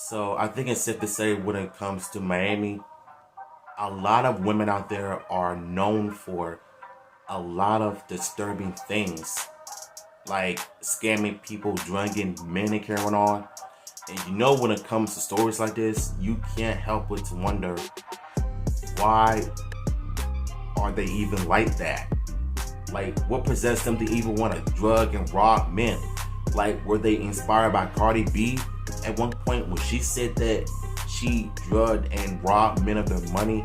So I think it's safe to say when it comes to Miami, a lot of women out there are known for a lot of disturbing things, like scamming people, drugging men and carrying on. And when it comes to stories like this, you can't help but to wonder, why are they even like that? Like, what possessed them to even want to drug and rob men? Like, were they inspired by Cardi B at one point when she said that she drugged and robbed men of their money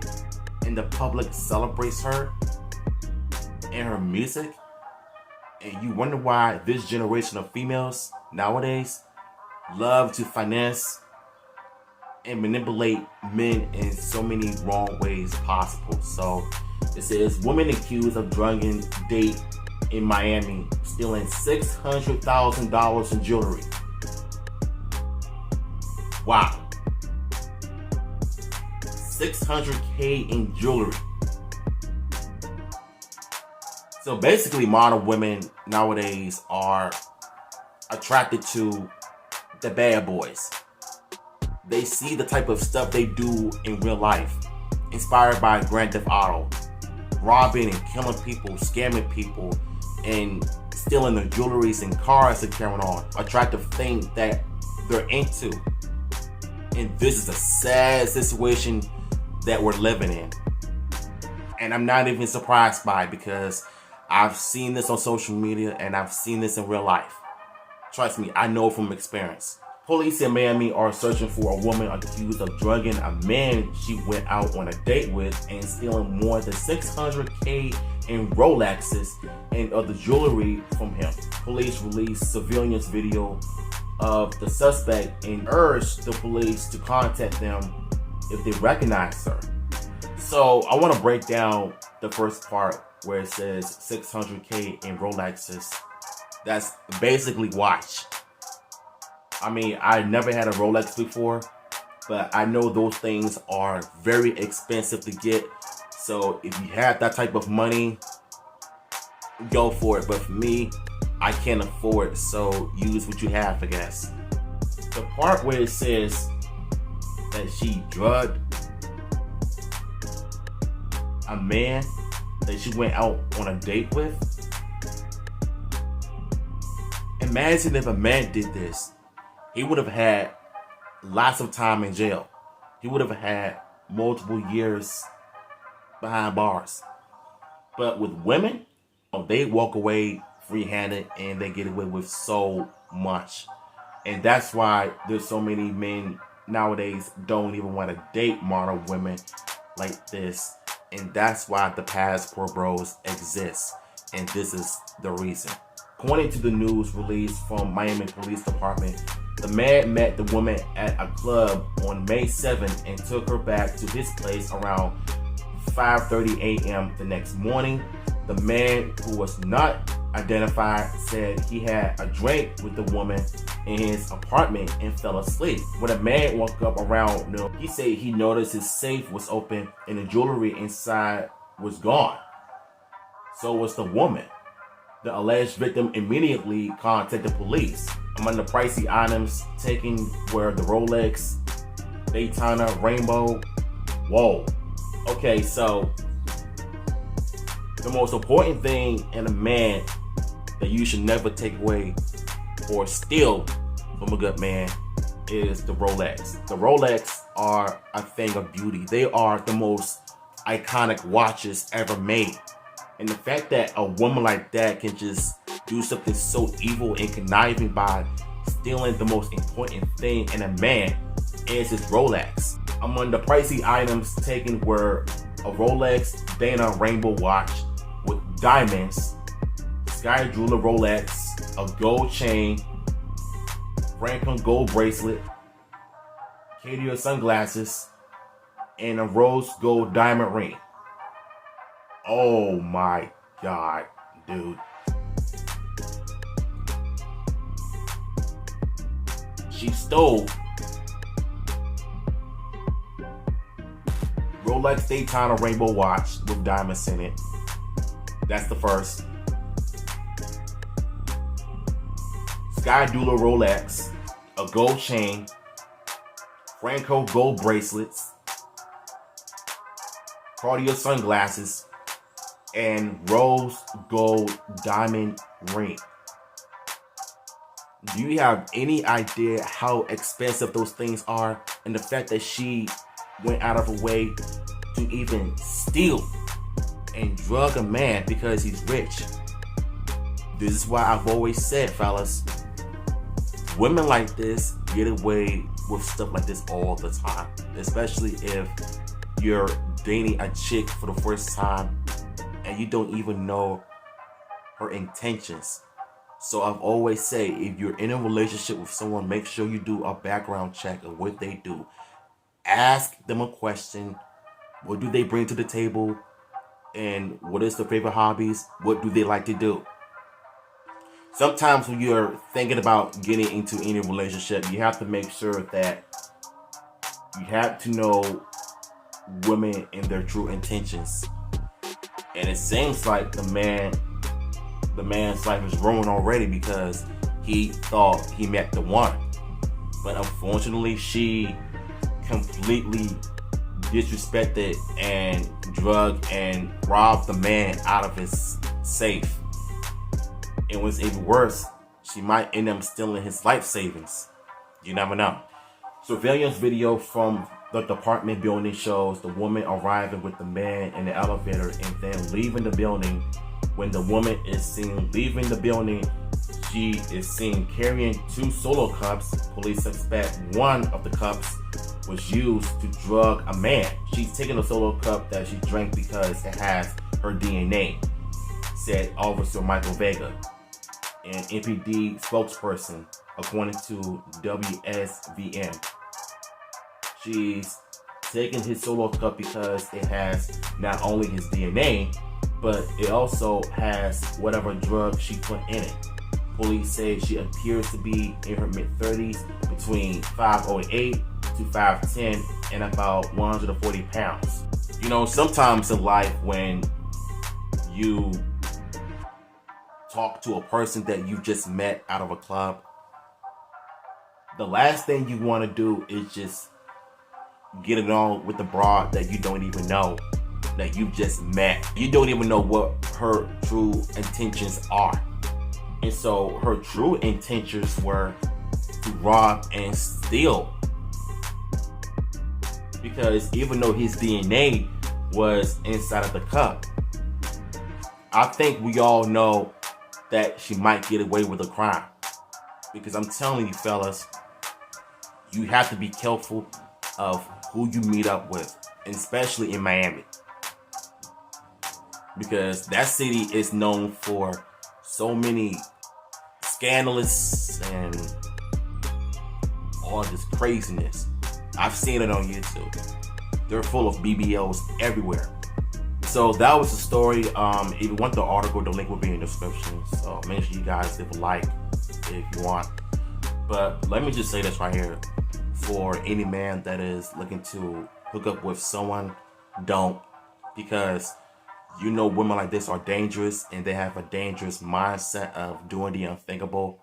and the public celebrates her and her music? And you wonder why this generation of females nowadays love to finesse and manipulate men in so many wrong ways possible. So it says women accused of drugging date in Miami, stealing $600,000 in jewelry. Wow. $600K in jewelry. So basically, modern women nowadays are attracted to the bad boys. They see the type of stuff they do in real life, inspired by Grand Theft Auto, robbing and killing people, scamming people, and stealing their jewelries and cars and carrying on. Attractive thing that they're into. And this is a sad situation that we're living in. And I'm not even surprised by it, because I've seen this on social media and I've seen this in real life. Trust me, I know from experience. Police in Miami are searching for a woman accused of drugging a man she went out on a date with and stealing more than $600K in Rolexes and other jewelry from him. Police released surveillance video of the suspect and urged the police to contact them if they recognize her. So I want to break down the first part where it says $600K in Rolexes. That's basically watch. I mean, I never had a Rolex before, but I know those things are very expensive to get. So if you have that type of money, go for it. But for me, I can't afford it, so use what you have, I guess. The part where it says that she drugged a man that she went out on a date with. Imagine if a man did this. He would have had lots of time in jail. He would have had multiple years behind bars. But with women, they walk away free-handed and they get away with so much. And that's why there's so many men nowadays don't even want to date modern women like this. And that's why the passport bros exist. And this is the reason. According to the news released from Miami Police Department, the man met the woman at a club on May 7th and took her back to his place around 5:30 a.m. the next morning. The man, who was not identified, said he had a drink with the woman in his apartment and fell asleep. When the man woke up around noon, he said he noticed his safe was open and the jewelry inside was gone. So was the woman. The alleged victim immediately contacted police. Among the pricey items taken were the Rolex, Daytona, Rainbow. Whoa. Okay, so the most important thing in a man that you should never take away or steal from a good man is the Rolex. The Rolex are a thing of beauty. They are the most iconic watches ever made. And the fact that a woman like that can just do something so evil and conniving by stealing the most important thing in a man is his Rolex. Among the pricey items taken were a Rolex Dana Rainbow watch with diamonds, Sky Jeweler Rolex, a gold chain, Franklin gold bracelet, Cartier sunglasses, and a rose gold diamond ring. Oh my God, dude. She stole Rolex Daytona Rainbow watch with diamonds in it. That's the first. Sky Jeweler Rolex, a gold chain, Franco gold bracelets, Cartier sunglasses, and rose gold diamond ring. Do you have any idea how expensive those things are? And the fact that she went out of her way to even steal and drug a man because he's rich. This is why I've always said, fellas, women like this get away with stuff like this all the time. Especially if you're dating a chick for the first time and you don't even know her intentions. So I've always say, if you're in a relationship with someone, make sure you do a background check of what they do. Ask them a question. What do they bring to the table? And what is their favorite hobbies? What do they like to do? Sometimes when you're thinking about getting into any relationship, you have to make sure that you have to know women and their true intentions. And it seems like the man's life is ruined already because he thought he met the one. But unfortunately, she completely disrespected and drugged and robbed the man out of his safe. And what's even worse, she might end up stealing his life savings. You never know. Surveillance video from the apartment building shows the woman arriving with the man in the elevator and then leaving the building. When the woman is seen leaving the building, she is seen carrying 2 solo cups. Police suspect one of the cups was used to drug a man. She's taking a solo cup that she drank because it has her DNA, said Officer Michael Vega, an MPD spokesperson, according to WSVN. She's taking his solo cup because it has not only his DNA, but it also has whatever drug she put in it. Police say she appears to be in her mid-30s, between 5'8" to 5'10", and about 140 pounds. You know, sometimes in life when you talk to a person that you just met out of a club, the last thing you want to do is just get it on with the broad that you don't even know, that you just met. You don't even know what her true intentions are. And so her true intentions were to rob and steal. Because even though his DNA was inside of the cup, I think we all know that she might get away with a crime. Because I'm telling you, fellas, you have to be careful of who you meet up with, especially in Miami. Because that city is known for so many scandalous and all this craziness. I've seen it on YouTube. They're full of BBLs everywhere. So that was the story. If you want the article, the link will be in the description. So make sure you guys leave a like if you want. But let me just say this right here. For any man that is looking to hook up with someone, don't. Because you know women like this are dangerous and they have a dangerous mindset of doing the unthinkable.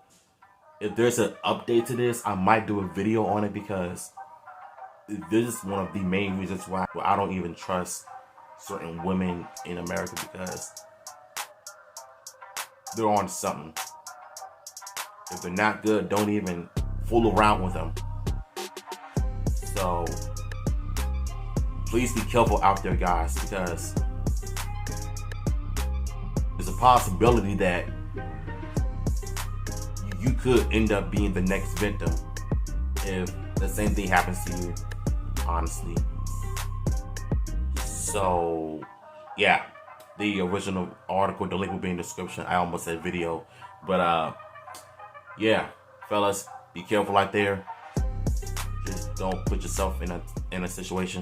If there's an update to this, I might do a video on it because this is one of the main reasons why I don't even trust certain women in America, because they're on something. If they're not good, don't even fool around with them. So please be careful out there, guys, because there's a possibility that you could end up being the next victim if the same thing happens to you, honestly. So yeah, the original article, the link will be in the description. I almost said video, but yeah, fellas, be careful out there. Just don't put yourself in a situation